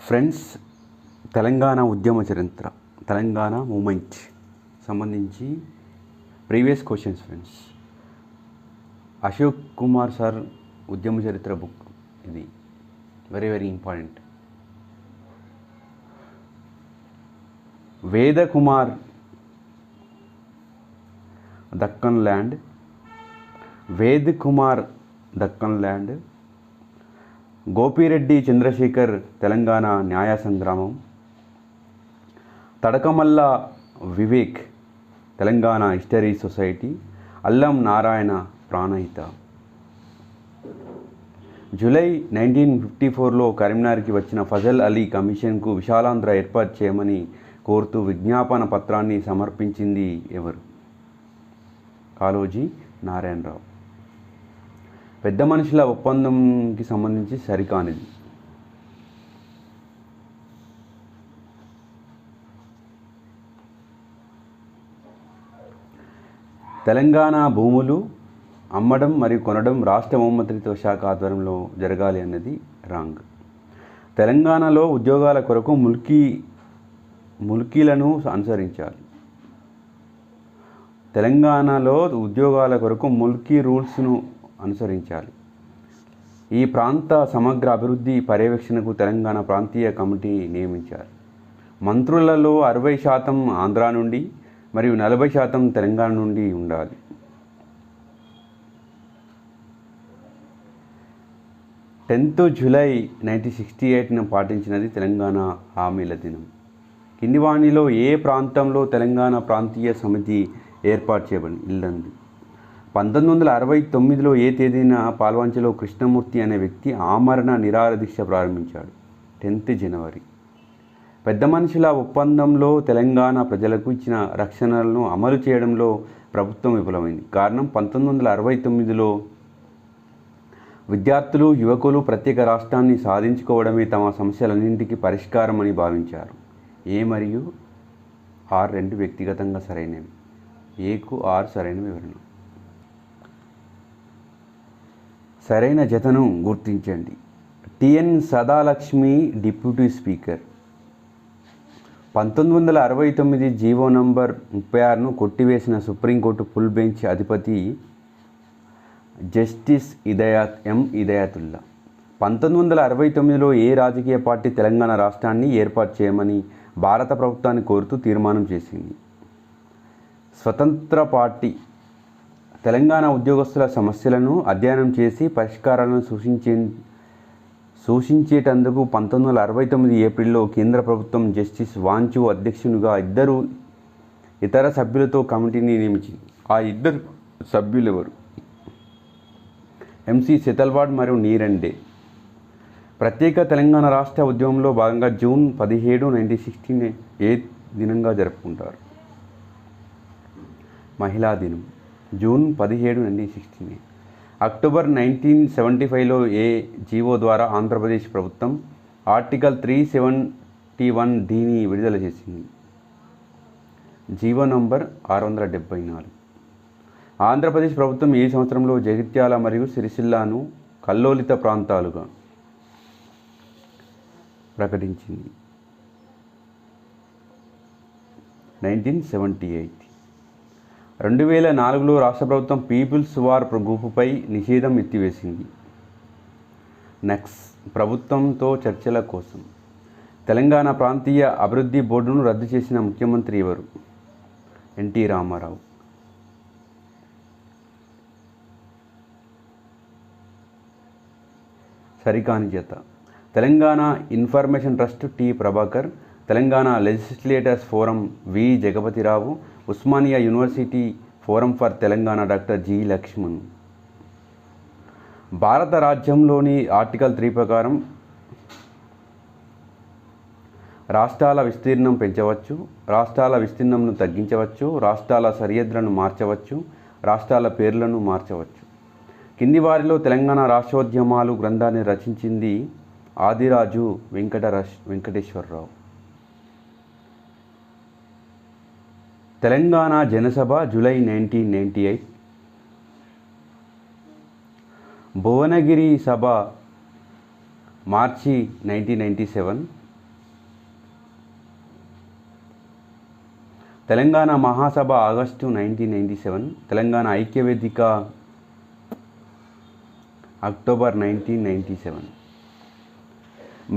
Friends, Telangana ఉద్యమ చరిత్ర, Telangana moment సంబంధించి previous questions friends. Ashok Kumar sir ఉద్యమ చరిత్ర బుక్ ఇది వెరీ వెరీ ఇంపార్టెంట్. వేద కుమార్ దక్కన్ ల్యాండ్, వేద్ కుమార్ దక్కన్ ల్యాండ్, గోపిరెడ్డి చంద్రశేఖర్ తెలంగాణ న్యాయ సంగ్రామం, తడకమల్ల వివేక్ తెలంగాణ హిస్టరీ సొసైటీ, అల్లం నారాయణ ప్రాణహిత. జూలై 1954లో కరీంనగర్కి వచ్చిన ఫజల్ అలీ కమిషన్కు విశాలాంధ్ర ఏర్పాటు చేయమని కోరుతూ విజ్ఞాపన పత్రాన్ని సమర్పించింది ఎవరు? కాళోజీ నారాయణరావు. పెద్ద మనుషుల ఒప్పందంకి సంబంధించి సరికానిది. తెలంగాణ భూములు అమ్మడం మరియు కొనడం రాష్ట్ర హోంమంత్రిత్వ శాఖ ఆధ్వర్యంలో జరగాలి అన్నది రాంగ్. తెలంగాణలో ఉద్యోగాల కొరకు ముల్కీలను అనుసరించాలి. తెలంగాణలో ఉద్యోగాల కొరకు ముల్కీ రూల్స్ను అనుసరించాలి. ఈ ప్రాంత సమగ్ర అభివృద్ధి పర్యవేక్షణకు తెలంగాణ ప్రాంతీయ కమిటీ నియమించారు. మంత్రులలో 60% ఆంధ్ర నుండి మరియు 40% తెలంగాణ నుండి ఉండాలి. జూలై 10, 1968ను పాటించినది తెలంగాణ హామీల దినం. కింది వాణిలో ఏ ప్రాంతంలో తెలంగాణ ప్రాంతీయ సమితి ఏర్పాటు చేయబడింది? ఇల్లందు. 1969లో ఏ తేదీన పాల్వంచలో కృష్ణమూర్తి అనే వ్యక్తి ఆమరణ నిరాహార దీక్ష ప్రారంభించాడు? 10 జనవరి. పెద్ద మనుషుల ఒప్పందంలో తెలంగాణ ప్రజలకు ఇచ్చిన రక్షణలను అమలు చేయడంలో ప్రభుత్వం విఫలమైంది. కారణం 1969లో విద్యార్థులు, యువకులు ప్రత్యేక రాష్ట్రాన్ని సాధించుకోవడమే తమ సమస్యలన్నింటికీ పరిష్కారం అని భావించారు. ఏ మరియు ఆర్ రెండు వ్యక్తిగతంగా సరైనవి. ఏకు ఆర్ సరైన వివరణ. సరైన జతను గుర్తించండి. TN Sadalakshmi deputy speaker. 1969 GO number 36ను కొట్టివేసిన సుప్రీంకోర్టు ఫుల్ బెంచ్ అధిపతి జస్టిస్ ఇదయాతుల్లా. 1969లో ఏ రాజకీయ పార్టీ తెలంగాణ రాష్ట్రాన్ని ఏర్పాటు చేయమని భారత ప్రభుత్వాన్ని కోరుతూ తీర్మానం చేసింది? స్వతంత్ర పార్టీ. తెలంగాణ ఉద్యోగస్తుల సమస్యలను అధ్యయనం చేసి పరిష్కారాలను సూచించేటందుకు 1969 ఏప్రిల్లో కేంద్ర ప్రభుత్వం జస్టిస్ వాంచు అధ్యక్షునిగా 2 ఇతర సభ్యులతో కమిటీని నియమించింది. ఆ 2 సభ్యులు ఎవరు? ఎంసి సెతల్వాడ్ మరియు నీరండే. ప్రత్యేక తెలంగాణ రాష్ట్ర ఉద్యమంలో భాగంగా జూన్ 17, 1916 ఏ దినంగా జరుపుకుంటారు? మహిళా దినం. జూన్ 17, 1916. అక్టోబర్ 1975లో ఏ జీవో ద్వారా ఆంధ్రప్రదేశ్ ప్రభుత్వం ఆర్టికల్ 371(d)ని విడుదల చేసింది? GO number 674. ఆంధ్రప్రదేశ్ ప్రభుత్వం ఏ సంవత్సరంలో జగిత్యాల మరియు సిరిసిల్లాను కల్లోలిత ప్రాంతాలుగా ప్రకటించింది? 1978. 2004లో రాష్ట్ర ప్రభుత్వం పీపుల్స్ వార్ గ్రూపుపై నిషేధం ఎత్తివేసింది. నెక్స్ట్, ప్రభుత్వంతో చర్చల కోసం తెలంగాణ ప్రాంతీయ అభివృద్ధి బోర్డును రద్దు చేసిన ముఖ్యమంత్రి ఎవరు? ఎన్టీ రామారావు. సరికాని జత. Telangana information trust T Prabhakar, Telangana legislators forum V Jagapathi Rao, Osmania university forum for Telangana doctor G Lakshman. భారత రాజ్యంలోని ఆర్టికల్ 3 ప్రకారం రాష్ట్రాల విస్తీర్ణం పెంచవచ్చు, రాష్ట్రాల విస్తీర్ణంను తగ్గించవచ్చు, రాష్ట్రాల సరిహద్దులను మార్చవచ్చు, రాష్ట్రాల పేర్లను మార్చవచ్చు. కింది వారిలో తెలంగాణ రాష్ట్రోద్యమాలు గ్రంథాన్ని రచించింది ఆదిరాజు వెంకటేశ్వరరావు. తెలంగాణ జనసభ జూలై 1998. భువనగిరి సభ మార్చి 1997. తెలంగాణ మహాసభ ఆగస్టు 1997, తెలంగాణ ఐక్యవేదిక అక్టోబర్ 1997.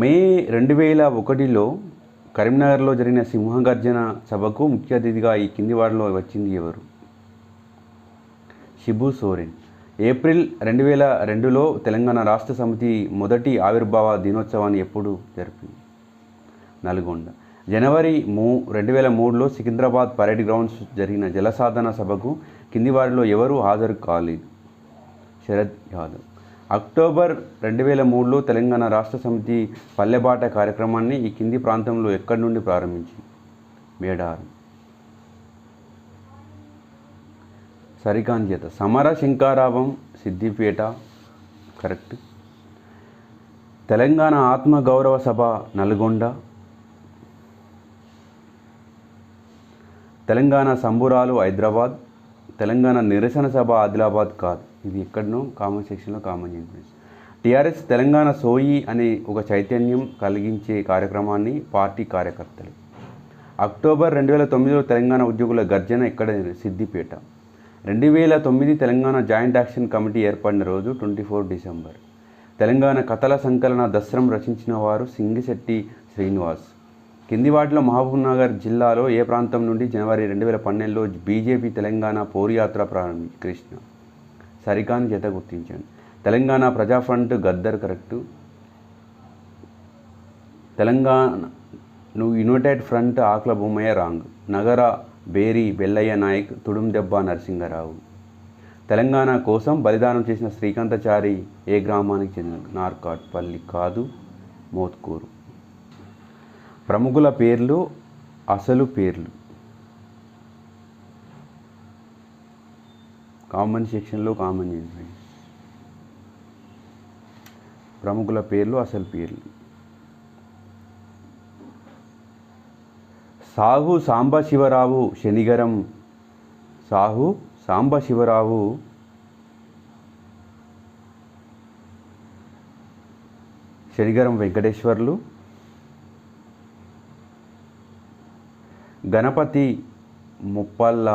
మే 2001లో కరీంనగర్లో జరిగిన సింహగర్జన సభకు ముఖ్య అతిథిగా ఈ కింది వారిలో వచ్చింది ఎవరు? షిబు సోరెన్. ఏప్రిల్ 2002లో తెలంగాణ రాష్ట్ర సమితి మొదటి ఆవిర్భావ దినోత్సవాన్ని ఎప్పుడు జరిపింది? నల్గొండ. జనవరి 2003లో సికింద్రాబాద్ పరేడ్ గ్రౌండ్స్ జరిగిన జలసాధన సభకు కింది వారిలో ఎవరు హాజరు కాలేదు? శరద్ యాదవ్. అక్టోబర్ 2003లో తెలంగాణ రాష్ట్ర సమితి పల్లెబాట కార్యక్రమాన్ని ఈ కింది ప్రాంతంలో ఎక్కడి నుండి ప్రారంభించింది? మేడారం. సరికాని జత. సమర శంకారావం సిద్దిపేట. కరెక్ట్. తెలంగాణ ఆత్మగౌరవ సభ నల్గొండ. తెలంగాణ సంబురాలు హైదరాబాద్. తెలంగాణ నిరసన సభ ఆదిలాబాద్ కాదు. ఇది ఎక్కడనో కామెంట్ సెక్షన్లో కామెంట్ చేయండి. టీఆర్ఎస్ తెలంగాణ సోయి అనే ఒక చైతన్యం కలిగించే కార్యక్రమాన్ని పార్టీ కార్యకర్తలు. అక్టోబర్ 2009లో తెలంగాణ ఉద్యోగుల గర్జన ఎక్కడ? Siddipet. 2009 Telangana joint action committee ఏర్పడిన రోజు 24 డిసెంబర్. తెలంగాణ కథల సంకలన దస్త్రం రచించిన వారు సింగిశెట్టి శ్రీనివాస్. కింది వాటిలో మహబూబ్నగర్ జిల్లాలో ఏ ప్రాంతం నుండి జనవరి 2012లో బీజేపీ తెలంగాణ పోరుయాత్ర ప్రారంభించి? కృష్ణ. సరికాని జత గుర్తించండి. Telangana Praja front Gaddar. Correct. Telangana united front Akula Bhoomaiah. Wrong. Nagara Beri Bellaiah Naik. Tudumdebba Narasingarao. Telangana కోసం బలిదానం చేసిన శ్రీకాంతచారి ఏ గ్రామానికి చెందిన? నార్కాట్పల్లి కాదు, మోత్కూరు. ప్రముఖుల పేర్లు అసలు పేర్లు కామెంట్ సెక్షన్లో కామెంట్ చేయండి. ప్రముఖుల పేర్లు అసలు పేర్లు. Sahu Sambasivarao Shanigaram. Sahu Sambasivarao Shanigaram Venkateshwarlu. Ganapathi Muppalla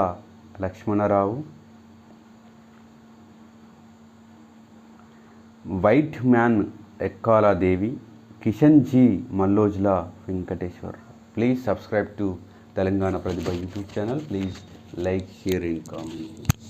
Lakshmanarao. White man Ekkala Devi. Kishan ji Mallojula Venkateshwar. Please subscribe to Telangana Pratibha YouTube channel. Please like, share and comment.